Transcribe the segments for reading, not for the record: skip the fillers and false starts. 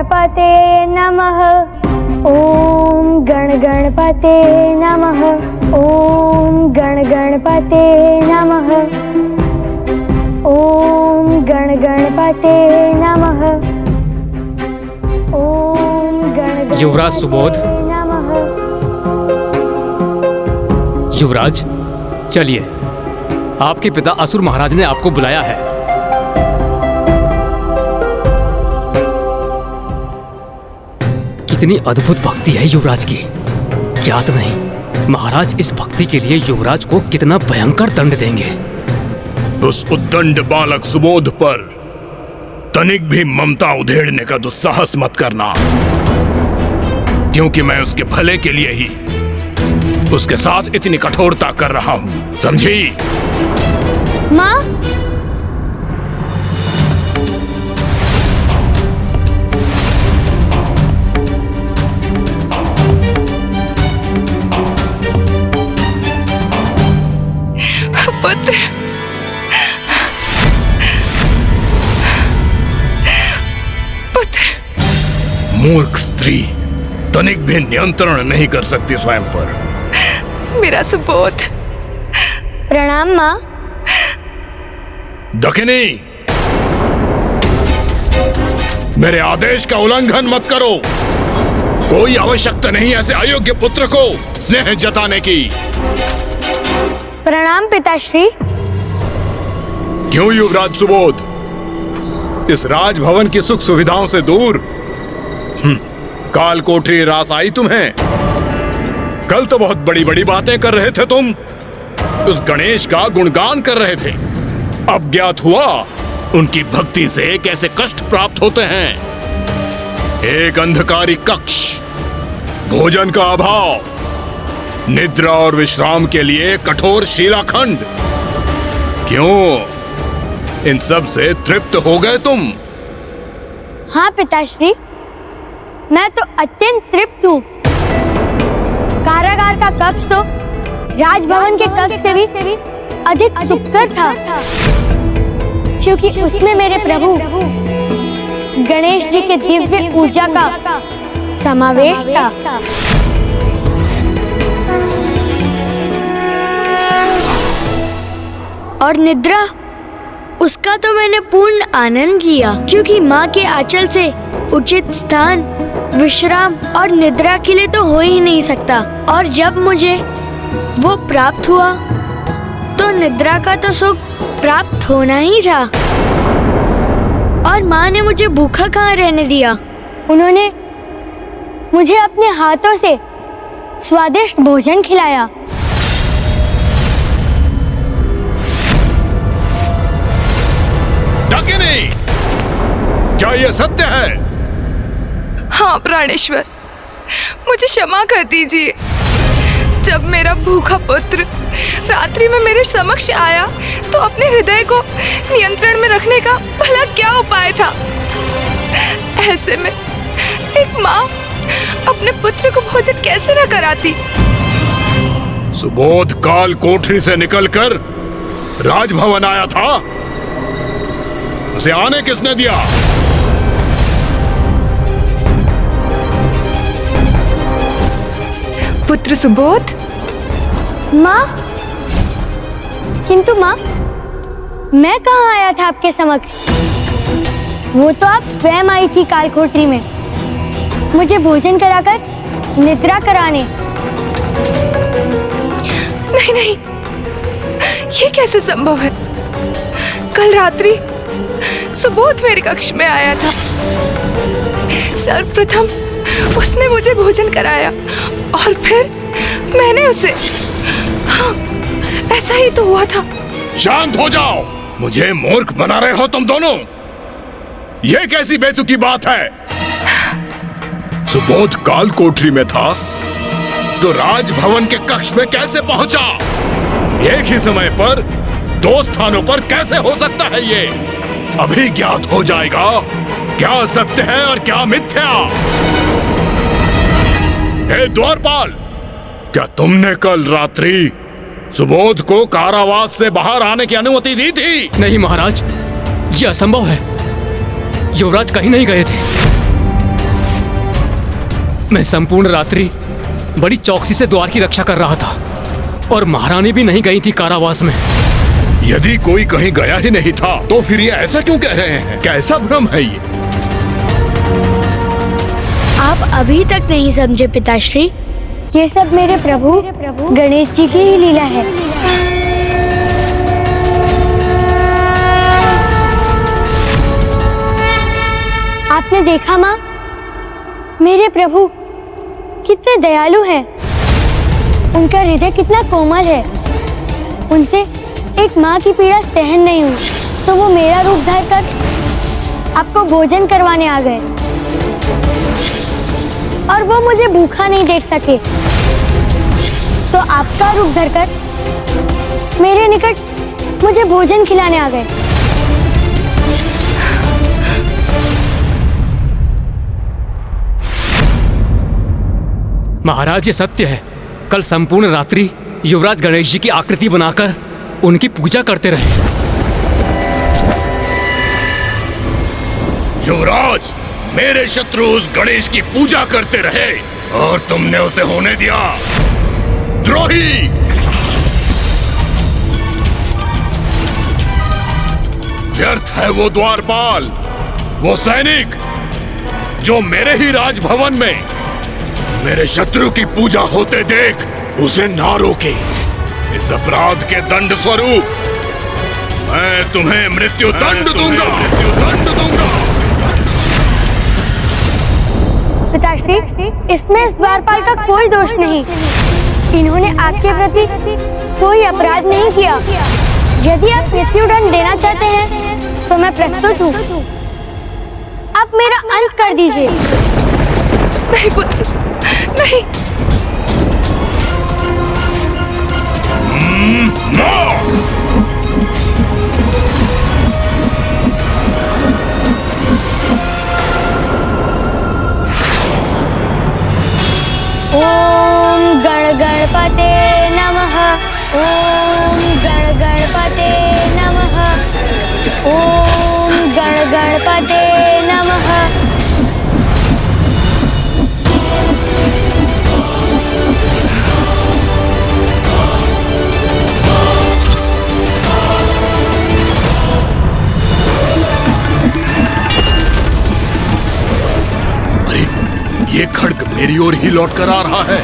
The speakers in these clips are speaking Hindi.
गणपते नमः। ओम गणपते नमः। ओम गणपते नमः। ओम गणपते नमः। ओम गणपते युवराज सुबोध। नमः। युवराज चलिए, आपके पिता असुर महाराज ने आपको बुलाया है। कितनी अद्भुत भक्ति है युवराज की, ज्ञात नहीं महाराज इस भक्ति के लिए युवराज को कितना भयंकर दंड देंगे। उस उद्दंड बालक सुबोध पर तनिक भी ममता उधेड़ने का दुस्साहस मत करना, क्योंकि मैं उसके भले के लिए ही उसके साथ इतनी कठोरता कर रहा हूं, समझी? माँ, पुत्र, पुत्र। मूर्ख स्त्री तनिक भी नियंत्रण नहीं कर सकती स्वयं पर। मेरा सुबोध। प्रणाम माँ। दखिनी, मेरे आदेश का उल्लंघन मत करो। कोई आवश्यकता नहीं ऐसे अयोग्य पुत्र को स्नेह जताने की। प्रणाम पिताश्री। क्यों युवराज सुबोध, इस राजभवन की सुख सुविधाओं से दूर काल कोठरी रास आई तुम्हें? कल तो बहुत बड़ी बड़ी बातें कर रहे थे तुम, उस गणेश का गुणगान कर रहे थे। अब ज्ञात हुआ उनकी भक्ति से कैसे कष्ट प्राप्त होते हैं। एक अंधकारी कक्ष, भोजन का अभाव, निद्रा और विश्राम के लिए कठोर शिलाखंड। क्यों, इन सब से तृप्त हो गए तुम? हाँ पिताश्री, मैं तो अत्यंत तृप्त हूँ। कारागार का कक्ष तो राजभवन के कक्ष से भी अधिक सुखकर था, क्योंकि उसमें मेरे प्रभु गणेश जी के दिव्य ऊर्जा का समावेश था। और निद्रा, उसका तो मैंने पूर्ण आनंद लिया, क्योंकि माँ के आंचल से उचित स्थान, विश्राम और निद्रा के लिए तो हो ही नहीं सकता। और जब मुझे वो प्राप्त हुआ तो निद्रा का तो सुख प्राप्त होना ही था। और माँ ने मुझे भूखा कहाँ रहने दिया। उन्होंने मुझे अपने हाथों से स्वादिष्ट भोजन खिलाया। डाकिनी, क्या यह सत्य है? हाँ प्राणेश्वर, मुझे क्षमा कर दीजिए। जब मेरा भूखा पुत्र रात्रि में मेरे समक्ष आया तो अपने हृदय को नियंत्रण में रखने का भला क्या उपाय था। ऐसे में एक माँ अपने पुत्र को भोजन कैसे न कराती। सुबोध काल कोठरी से निकलकर राजभवन आया था, उसे आने किसने दिया? पुत्र सुबोध। माँ, किंतु माँ, मैं कहाँ आया था आपके समक्ष? वो तो आप स्वयं आई थी काल कोठरी में, मुझे भोजन कराकर निद्रा कराने। नहीं नहीं, ये कैसे संभव है? कल रात्रि सुबोध मेरे कक्ष में आया था। सर्वप्रथम उसने मुझे भोजन कराया और फिर मैंने उसे। हाँ, ऐसा ही तो हुआ था। शांत हो जाओ, मुझे मूर्ख बना रहे हो तुम दोनों। यह कैसी बेतुकी बात है? सुबोध काल कोठरी में था तो राजभवन के कक्ष में कैसे पहुंचा? एक ही समय पर दो स्थानों पर कैसे हो सकता है ये? अभी ज्ञात हो जाएगा क्या सत्य है और क्या मिथ्या। हे द्वारपाल, क्या तुमने कल रात्रि सुबोध को कारावास से बाहर आने की अनुमति दी थी? नहीं महाराज, यह असंभव है। युवराज कहीं नहीं गए थे। मैं संपूर्ण रात्रि बड़ी चौकसी से द्वार की रक्षा कर रहा था और महारानी भी नहीं गई थी कारावास में। यदि कोई कहीं गया ही नहीं था तो फिर ये ऐसा क्यों कह रहे हैं? कैसा भ्रम है ये? आप अभी तक नहीं समझे पिताश्री, ये सब मेरे प्रभु गणेश जी की ही लीला है। आपने देखा माँ, मेरे प्रभु कितने दयालु हैं। उनका हृदय कितना कोमल है। उनसे एक माँ की पीड़ा सहन नहीं हुई तो वो मेरा रूप धरकर आपको भोजन करवाने आ गए और वो मुझे भूखा नहीं देख सके तो आपका रूप धरकर मेरे निकट मुझे भोजन खिलाने आ गए। महाराज, ये सत्य है। कल संपूर्ण रात्रि युवराज गणेश जी की आकृति बनाकर उनकी पूजा करते रहे। युवराज, मेरे शत्रु उस गणेश की पूजा करते रहे और तुमने उसे होने दिया। द्रोही! व्यर्थ है वो द्वारपाल, वो सैनिक जो मेरे ही राजभवन में मेरे शत्रु की पूजा होते देख उसे ना रोके। इस अपराध के दंड स्वरूप मैं तुम्हें मृत्यु दंड दूंगा। पिताश्री, इसमें इस द्वारपाल का कोई दोष नहीं। इन्होंने आपके प्रति कोई अपराध नहीं किया। यदि आप मृत्युदंड देना चाहते हैं तो मैं प्रस्तुत हूँ। आप मेरा अंत कर दीजिए। नहीं पुत्र, नहीं। ओम गण गणपते नमः। ओम गण गणपते नमः। ओम गण गणपते नमः। ये खड्ग मेरी ओर ही लौट कर आ रहा है।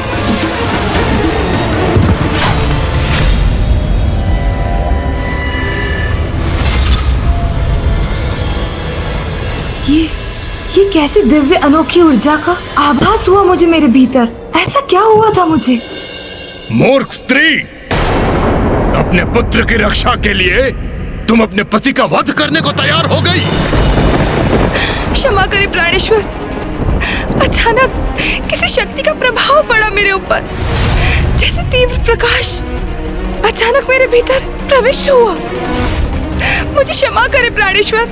ये कैसी दिव्य अनोखी ऊर्जा का आभास हुआ मुझे मेरे भीतर। ऐसा क्या हुआ था मुझे? मूर्ख स्त्री, अपने पुत्र की रक्षा के लिए तुम अपने पति का वध करने को तैयार हो गई। क्षमा करें प्राणेश्वर, अचानक किसी शक्ति का प्रभाव पड़ा मेरे ऊपर, जैसे तीव्र प्रकाश अचानक मेरे भीतर प्रविष्ट हुआ। मुझे क्षमा करें प्राणेश्वर,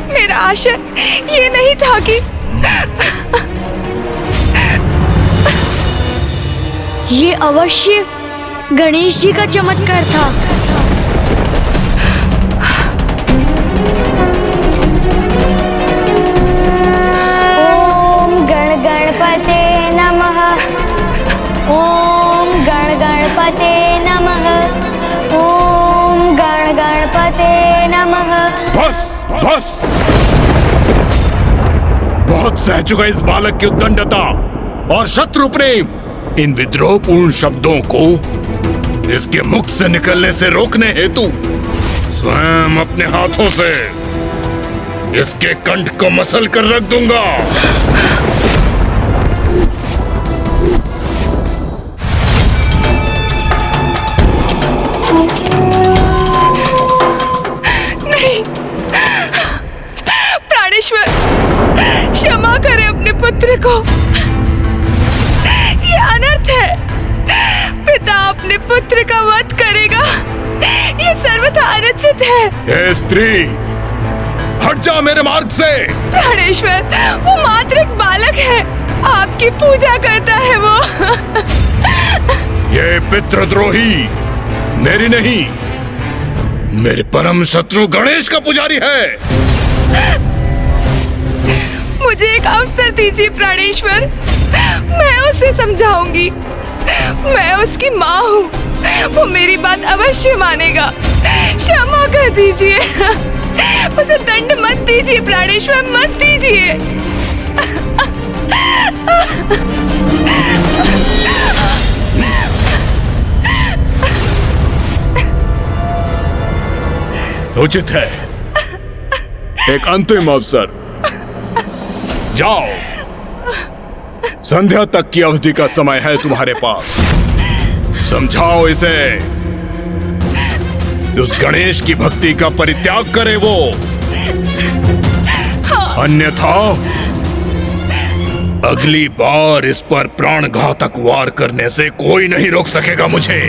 मेरा आशय ये नहीं था कि ये अवश्य गणेश जी का चमत्कार था। ओम गण गणपते नमः। ओम गण गणपते नमः। ओम गण गणपते नमः। बस बस, बहुत सह चुका इस बालक की उद्दंडता और शत्रु प्रेम। इन विद्रोहपूर्ण शब्दों को इसके मुख से निकलने से रोकने हेतु स्वयं अपने हाथों से इसके कंठ को मसल कर रख दूंगा। नहीं, प्राणेश्वर क्षमा करें अपने पुत्र को। ये अनर्थ है। पिता अपने पुत्र का वध करेगा, ये सर्वथा अनुचित है। हे स्त्री, हट जा मेरे मार्ग से। प्राणेश्वर, वो मात्र एक बालक है, आपकी पूजा करता है वो। ये पितृद्रोही मेरी नहीं, मेरे परम शत्रु गणेश का पुजारी है। मुझे एक अवसर दीजिए प्राणेश्वर, मैं उसे समझाऊंगी। मैं उसकी माँ हूँ, वो मेरी बात अवश्य मानेगा। क्षमा कर दीजिए, उसे दंड मत दीजिए प्राणेश्वर, मत दीजिए। उचित है, एक अंतिम अवसर। जाओ, संध्या तक की अवधि का समय है तुम्हारे पास। समझाओ इसे, उस गणेश की भक्ति का परित्याग करे वो, अन्यथा अगली बार इस पर प्राणघातक वार करने से कोई नहीं रोक सकेगा मुझे।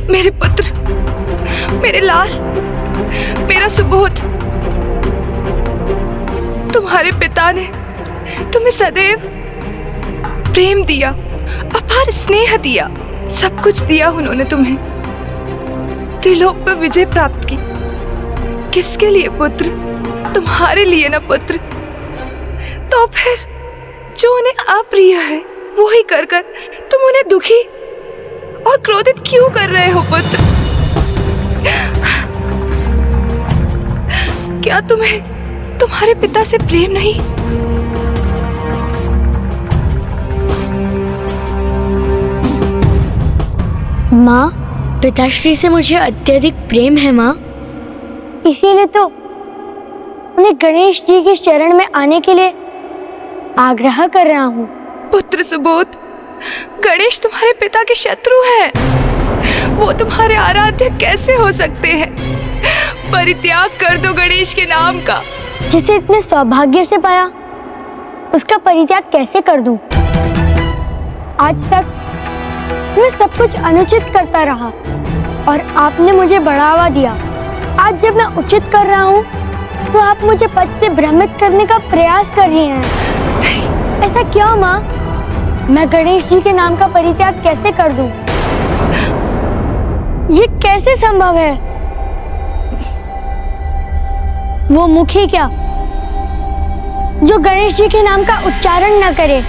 मेरे पुत्र, मेरे लाल, मेरा सुबोध, तुम्हारे पिता ने तुम्हें सदैव प्रेम दिया, अपार स्नेह दिया, सब कुछ दिया उन्होंने तुम्हें। त्रिलोक पर विजय प्राप्त की, किसके लिए पुत्र? तुम्हारे लिए ना पुत्र। तो फिर जो उन्हें अप्रिय है वो ही कर कर तुम उन्हें दुखी और क्रोधित क्यों कर रहे हो पुत्र? क्या तुम्हें तुम्हारे पिता से प्रेम नहीं? माँ, पिताश्री से मुझे अत्यधिक प्रेम है माँ, इसीलिए तो उन्हें गणेश जी के शरण में आने के लिए आग्रह कर रहा हूँ। पुत्र सुबोध, गणेश तुम्हारे पिता के शत्रु हैं। वो तुम्हारे आराध्य कैसे हो सकते हैं? परित्याग कर दो गणेश के नाम का। जिसे इतने सौभाग्य से पाया, उसका परित्याग कैसे कर दूं? आज तक मैं सब कुछ अनुचित करता रहा और आपने मुझे बढ़ावा दिया। आज जब मैं उचित कर रहा हूँ तो आप मुझे पद से भ्रमित करने का प्रयास कर रही हैं। ऐसा क्यों माँ? मैं गणेश जी के नाम का परित्याग कैसे कर दूं? ये कैसे संभव है? वो मुखी क्या जो गणेश जी के नाम का उच्चारण न करे?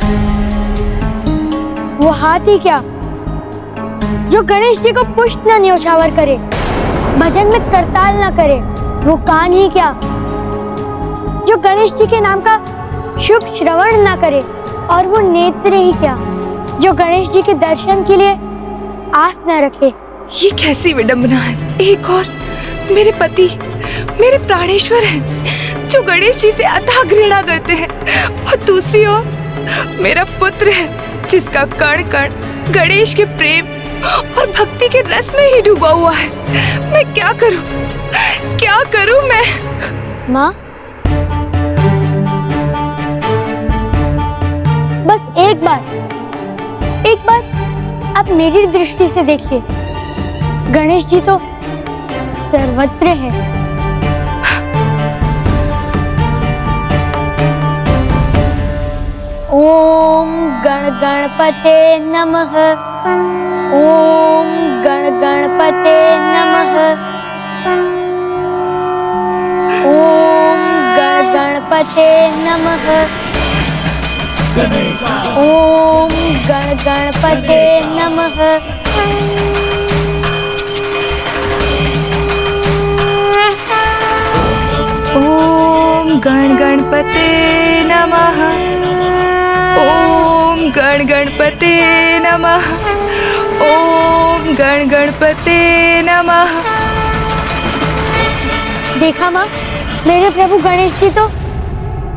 वो हाथी क्या जो गणेश जी को पुष्प न न्योछावर करे, भजन में करताल न करे? वो कान ही क्या जो गणेश जी के नाम का शुभ श्रवण न करे? और वो नेत्र ही क्या जो गणेश जी के दर्शन के लिए आस न रखे? ये कैसी विडंबना है। एक और मेरे पति, मेरे प्राणेश्वर हैं जो गणेश जी से अथाह घृणा करते हैं, और दूसरी ओर मेरा पुत्र है जिसका कण कण गणेश के प्रेम और भक्ति के रस में ही डूबा हुआ है। मैं क्या करूं? क्या करूं मैं? माँ, बस एक बार आप मेरी दृष्टि से देखिए। गणेश जी तो सर्वत्र है। ओम गण गणपते नमः। ओम गण गणपते नमः। ओम गण गणपते नमः। ओम गण गणपते नमः। ओम गण गणपते नमः। ओम गण गणपते नमः। ओम गण गणपते नमः। देखा माँ, मेरे प्रभु गणेश जी तो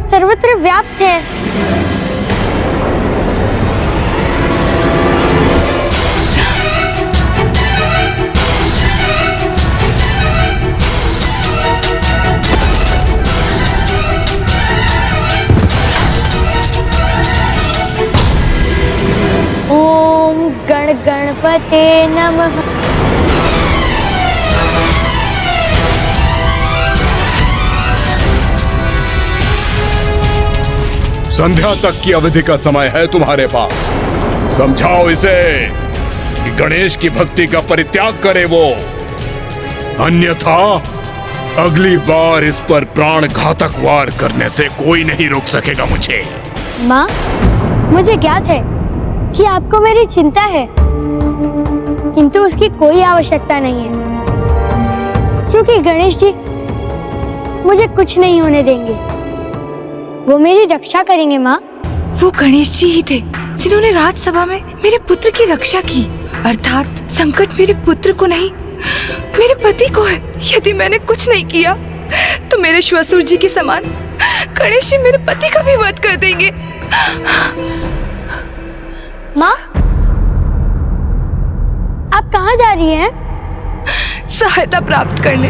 सर्वत्र व्याप्त है। गण गणपते नमः। संध्या तक की अवधि का समय है तुम्हारे पास। समझाओ इसे, कि गणेश की भक्ति का परित्याग करे वो, अन्यथा अगली बार इस पर प्राण घातक वार करने से कोई नहीं रोक सकेगा मुझे। माँ, मुझे ज्ञात है कि आपको मेरी चिंता है, किंतु उसकी कोई आवश्यकता नहीं है, क्योंकि गणेश जी मुझे कुछ नहीं होने देंगे। वो मेरी रक्षा करेंगे माँ। वो गणेश जी ही थे जिन्होंने राजसभा में मेरे पुत्र की रक्षा की, अर्थात संकट मेरे पुत्र को नहीं, मेरे पति को है। यदि मैंने कुछ नहीं किया तो मेरे श्वशुर जी के समान गणेश जी मेरे पति का भी वध कर देंगे। माँ, आप कहाँ जा रही हैं? सहायता प्राप्त करने।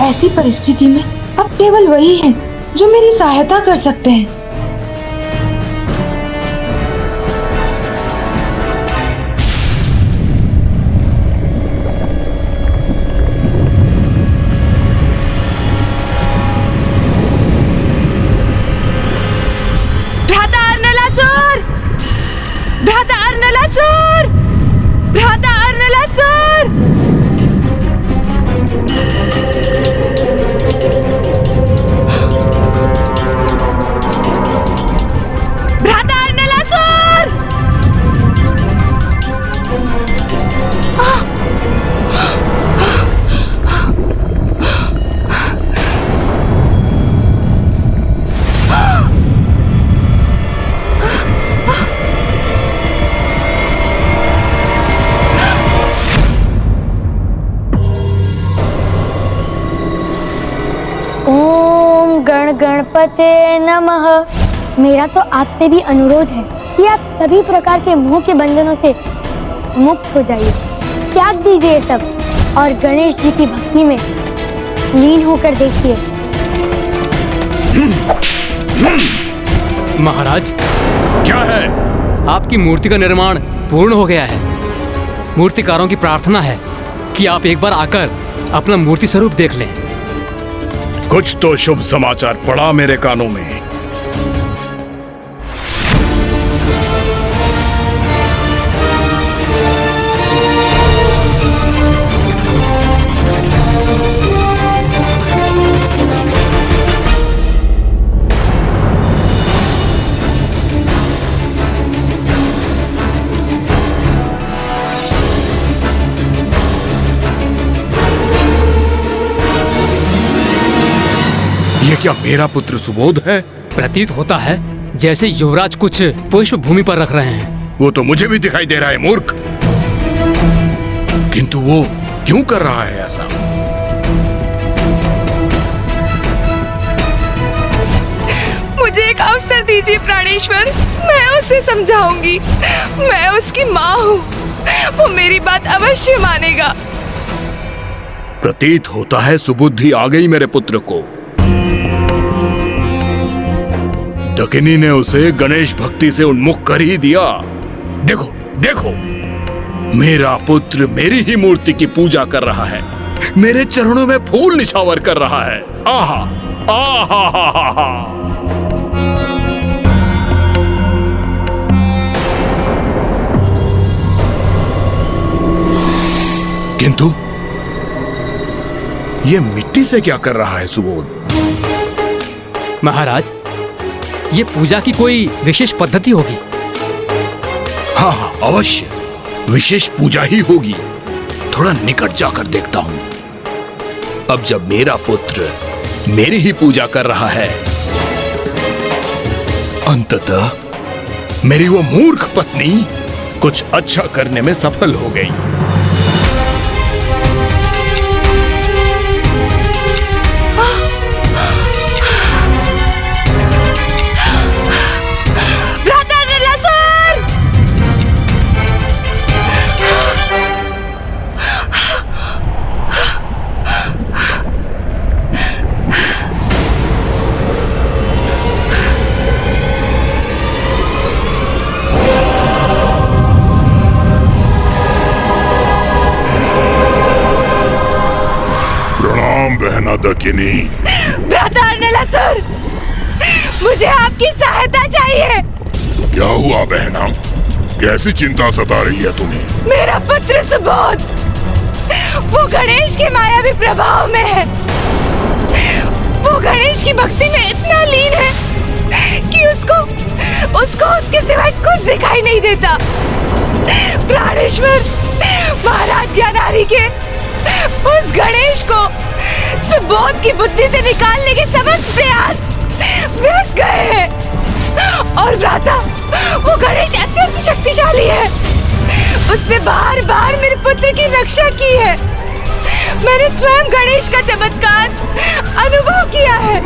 ऐसी परिस्थिति में अब केवल वही हैं जो मेरी सहायता कर सकते हैं। भ्राता अर्नलासुर! भ्राता अर्नलासुर! भ्राता अर्नलासुर! भ्राता अर्नलासुर! ओम गण गणपते नमः। मेरा तो आपसे भी अनुरोध है कि आप सभी प्रकार के मोह के बंधनों से मुक्त हो जाइए, त्याग दीजिए ये सब और गणेश जी की भक्ति में लीन होकर देखिए। महाराज, क्या है? आपकी मूर्ति का निर्माण पूर्ण हो गया है। मूर्तिकारों की प्रार्थना है कि आप एक बार आकर अपना मूर्ति स्वरूप देख लें। कुछ तो शुभ समाचार पड़ा मेरे कानों में। ये क्या मेरा पुत्र सुबोध है? प्रतीत होता है जैसे युवराज कुछ पुष्प भूमि पर रख रहे हैं। वो तो मुझे भी दिखाई दे रहा है मूर्ख, किंतु वो क्यों कर रहा है ऐसा? मुझे एक अवसर दीजिए प्राणेश्वर, मैं उसे समझाऊंगी। मैं उसकी माँ हूँ, वो मेरी बात अवश्य मानेगा। प्रतीत होता है सुबुद्धि आ गई मेरे पुत्र को। दकिनी ने उसे गणेश भक्ति से उन्मुख कर ही दिया। देखो देखो, मेरा पुत्र मेरी ही मूर्ति की पूजा कर रहा है, मेरे चरणों में फूल निछावर कर रहा है। आहा आहा हा हा हा। किंतु ये मिट्टी से क्या कर रहा है सुबोध? महाराज, ये पूजा की कोई विशेष पद्धति होगी। हाँ हाँ अवश्य, विशेष पूजा ही होगी। थोड़ा निकट जाकर देखता हूं। अब जब मेरा पुत्र मेरी ही पूजा कर रहा है, अंततः मेरी वो मूर्ख पत्नी कुछ अच्छा करने में सफल हो गई। बहना दकिनी। भ्राता अर्नलासुर, मुझे आपकी सहायता चाहिए। क्या हुआ बहना? कैसी चिंता सता रही है तुम्हें? मेरा पुत्र सुबोध, वो गणेश के मायावी प्रभाव में है। वो गणेश की भक्ति में इतना लीन है कि उसको उसके सिवाय कुछ दिखाई नहीं देता। प्राणेश्वर, महाराज ज्ञानारी के उस गणेश को सुबोध की बुद्धि से निकालने के समस्त प्रयास व्यर्थ गए हैं। और भ्राता, वो गणेश अत्यंत शक्तिशाली है। उसने बार बार मेरे पुत्र की रक्षा की है। मैंने स्वयं गणेश का चमत्कार अनुभव किया है।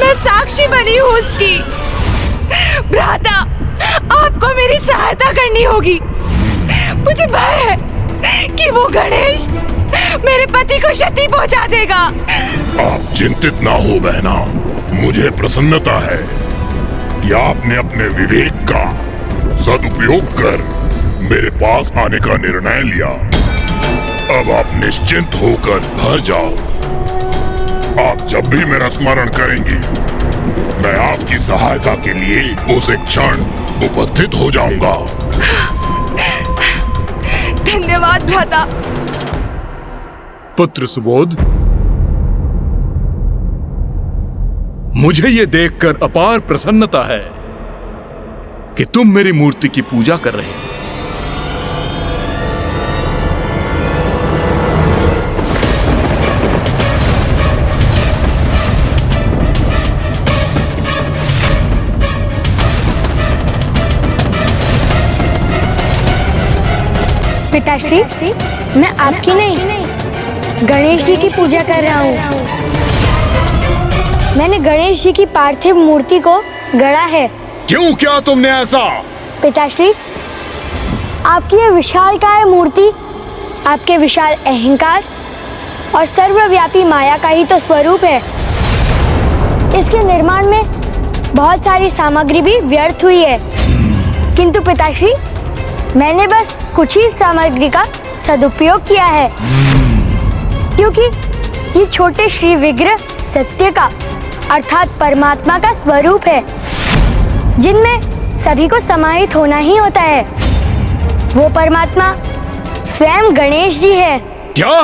मैं साक्षी बनी हूँ उसकी। भ्राता, आपको मेरी सहायता करनी होगी। मुझे भय है कि वो गणेश मेरे पति को क्षति पहुंचा देगा। आप चिंतित ना हो बहना, मुझे प्रसन्नता है कि आपने अपने विवेक का सदुपयोग कर मेरे पास आने का निर्णय लिया। अब आप निश्चिंत होकर घर जाओ। आप जब भी मेरा स्मरण करेंगी, मैं आपकी सहायता के लिए उस एक क्षण उपस्थित हो जाऊंगा। धन्यवाद भ्राता। पुत्र सुबोध, मुझे ये देखकर अपार प्रसन्नता है कि तुम मेरी मूर्ति की पूजा कर रहे हो। पिताश्री, मैं आपकी नहीं, गणेश जी की पूजा कर रहा हूँ। मैंने गणेश जी की पार्थिव मूर्ति को गढ़ा है। क्यों किया तुमने ऐसा? पिताश्री, आपकी यह विशालकाय मूर्ति आपके विशाल अहंकार और सर्वव्यापी माया का ही तो स्वरूप है। इसके निर्माण में बहुत सारी सामग्री भी व्यर्थ हुई है, किंतु पिताश्री, मैंने बस कुछ ही सामग्री का सदुपयोग किया है, क्योंकि ये छोटे श्री विग्रह सत्य का अर्थात परमात्मा का स्वरूप है, जिनमें सभी को समाहित होना ही होता है। वो परमात्मा स्वयं गणेश जी है। क्या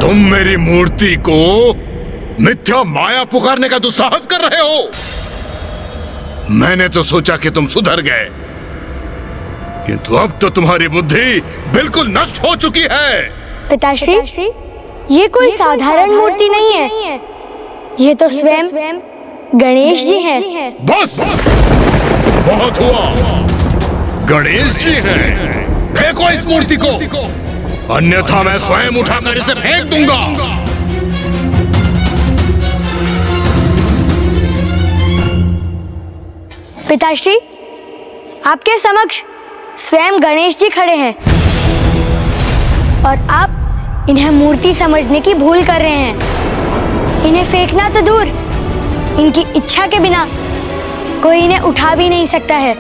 तुम मेरी मूर्ति को मिथ्या माया पुकारने का दुस्साहस कर रहे हो? मैंने तो सोचा कि तुम सुधर गए, किंतु अब तो तुम्हारी बुद्धि बिल्कुल नष्ट हो चुकी है। पिताश्री, ये कोई साधारण मूर्ति नहीं है, ये तो स्वयं गणेश जी हैं। बस, बहुत हुआ। गणेश जी हैं। फेंको इस मूर्ति को, अन्यथा मैं स्वयं उठाकर इसे फेंक दूंगा। पिताश्री, आपके समक्ष स्वयं गणेश जी खड़े हैं और आप इन्हें मूर्ति समझने की भूल कर रहे हैं। इन्हें फेंकना तो दूर, इनकी इच्छा के बिना कोई इन्हें उठा भी नहीं सकता है।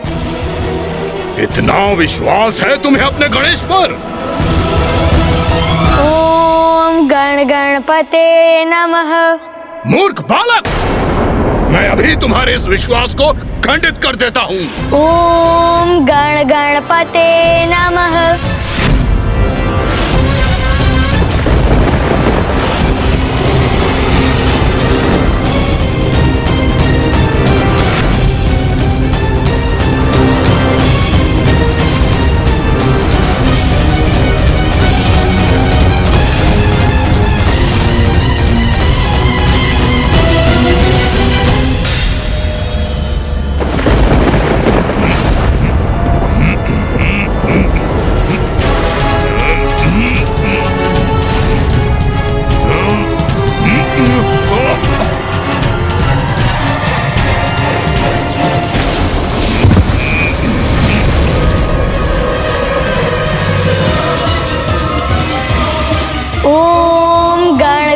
इतना विश्वास है तुम्हें अपने गणेश पर? ओम गण गणपते नमः। मूर्ख बालक, मैं अभी तुम्हारे इस विश्वास को खंडित कर देता हूँ। ओम गण गणपते नमः।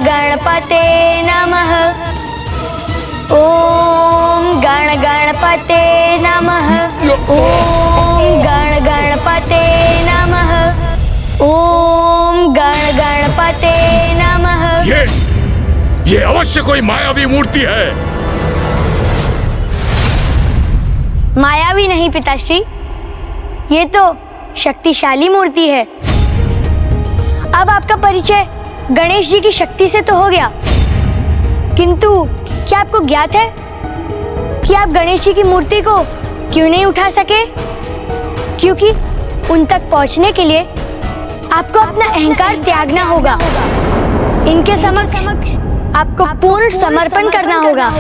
गणपते नमः। ओम गण गणपते नमः। ओम गण गणपते नमः। ओम गण गणपते नमः। ये अवश्य कोई मायावी मूर्ति है। मायावी नहीं पिताश्री, ये तो शक्तिशाली मूर्ति है। अब आपका परिचय गणेश जी की शक्ति से तो हो गया, किंतु क्या आपको ज्ञात है कि आप गणेश जी की मूर्ति को क्यों नहीं उठा सके? क्योंकि उन तक पहुंचने के लिए आपको अपना अहंकार त्यागना होगा। इनके समक्ष आपको पूर्ण समर्पण करना होगा।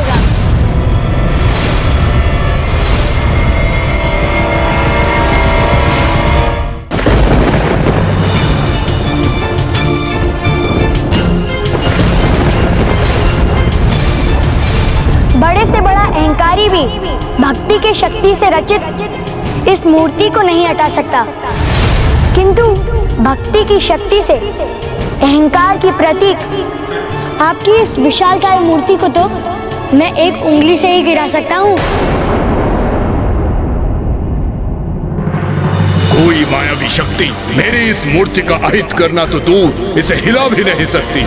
बड़े से बड़ा अहंकारी भी भक्ति की शक्ति से रचित इस मूर्ति को नहीं हटा सकता, किंतु भक्ति की शक्ति से अहंकार की प्रतीक आपकी इस विशालकाय मूर्ति को तो मैं एक उंगली से ही गिरा सकता हूँ। कोई मायावी शक्ति मेरी इस मूर्ति का अहित करना तो दूर, इसे हिला भी नहीं सकती।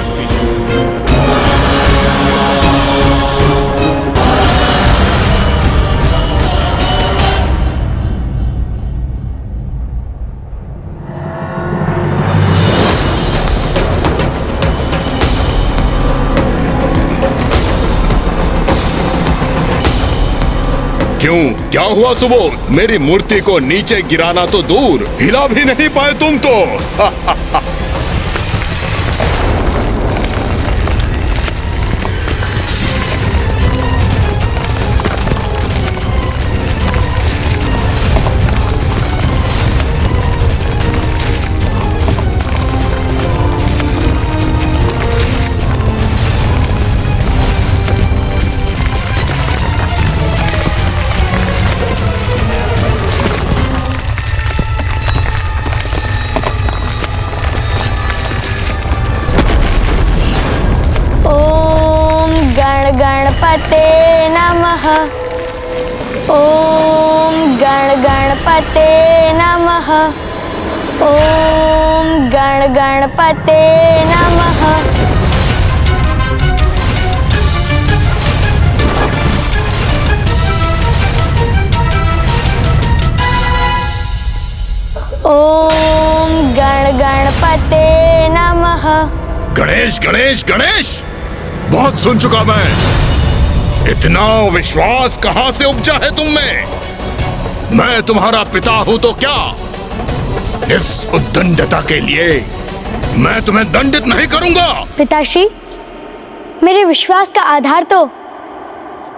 क्यों, क्या हुआ सुबोध? मेरी मूर्ति को नीचे गिराना तो दूर, हिला भी नहीं पाए तुम तो। गणपते नमः। ओम गणपते नमः। ओम गणपते नमः। ओम गणपते नमः। गणेश गणेश गणेश, बहुत सुन चुका मैं। इतना विश्वास कहां से उपजा है तुम में? मैं तुम्हारा पिता हूं तो क्या? इस उद्दंडता के लिए मैं तुम्हें दंडित नहीं करूंगा। पिताश्री, मेरे विश्वास का आधार तो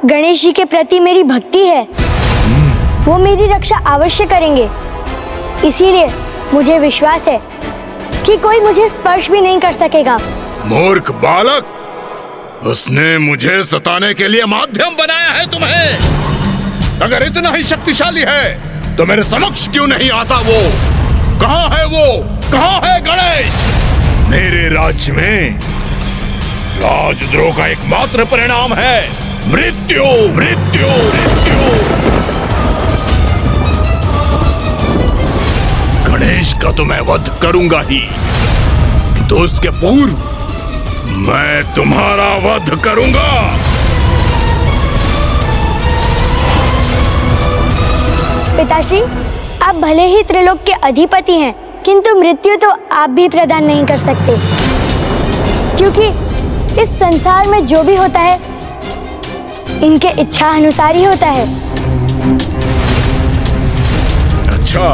गणेश जी के प्रति मेरी भक्ति है। वो मेरी रक्षा अवश्य करेंगे, इसीलिए मुझे विश्वास है कि कोई मुझे स्पर्श भी नहीं कर सकेगा। मूर्ख बालक, उसने मुझे सताने के लिए माध्यम बनाया है तुम्हें। अगर इतना ही शक्तिशाली है तो मेरे समक्ष क्यों नहीं आता? वो कहां है? वो कहां है गणेश? मेरे राज्य में राजद्रोह का एकमात्र परिणाम है मृत्यु, मृत्यु, मृत्यु। गणेश का तो मैं वध करूंगा ही, तो उसके पूर्व मैं तुम्हारा वध करूंगा। पिताश्री, आप भले ही त्रिलोक के अधिपति हैं, किंतु मृत्यु तो आप भी प्रदान नहीं कर सकते, क्योंकि इस संसार में जो भी होता है इनके इच्छा अनुसार ही होता है। अच्छा,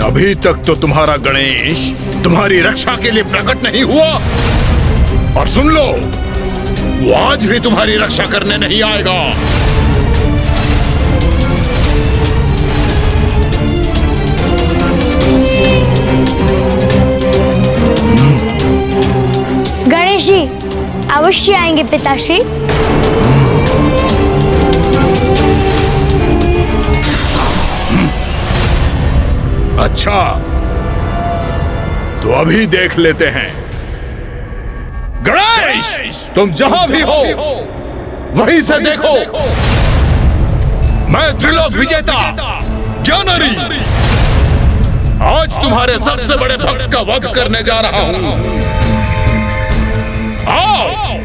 अभी तक तो तुम्हारा गणेश तुम्हारी रक्षा के लिए प्रकट नहीं हुआ, और सुन लो, वो आज भी तुम्हारी रक्षा करने नहीं आएगा। गणेश जी अवश्य आएंगे पिताश्री। अच्छा, तो अभी देख लेते हैं। गणेश, तुम जहां भी हो वहीं से देखो। मैं त्रिलोक विजेता जानरी आज तुम्हारे सबसे बड़े भक्त का वध करने जा रहा हूं। आओ,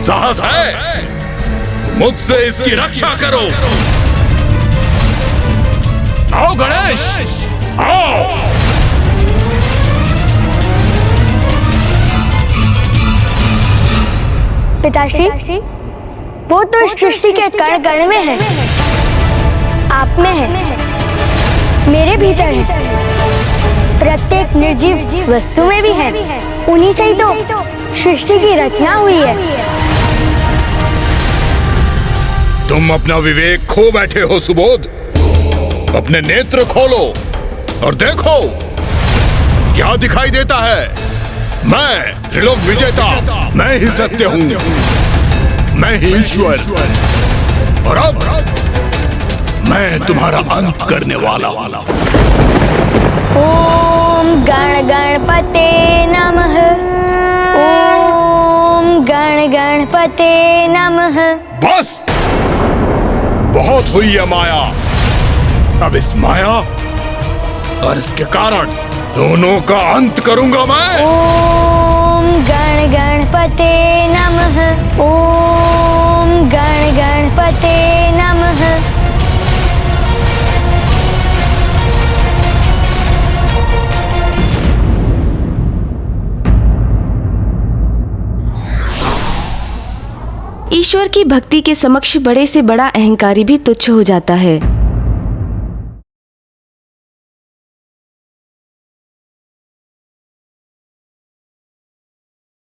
साहस है मुझसे इसकी रक्षा करो। आओ गणेश, आओ। पिताश्री, वो तो इस सृष्टि के कण कण में है, आप में है, मेरे भीतर है, प्रत्येक निर्जीव वस्तु में भी है। उन्हीं से ही तो सृष्टि की रचना हुई है। तुम अपना विवेक खो बैठे हो सुबोध। अपने नेत्र खोलो और देखो क्या दिखाई देता है। मैं त्रिलोक विजेता, मैं ही सत्य हूँ, मैं ही ईश्वर, और अब मैं तुम्हारा अंत करने वाला हूँ। ओम गण गणपते नमः। ओम गण गणपते नमः। बस, बहुत हुई है माया। अब इस माया और इसके कारण दोनों का अंत करूंगा मैं। ओम गण गणपते नमः। ओम गण गणपते नमः। ईश्वर की भक्ति के समक्ष बड़े से बड़ा अहंकारी भी तुच्छ हो जाता है।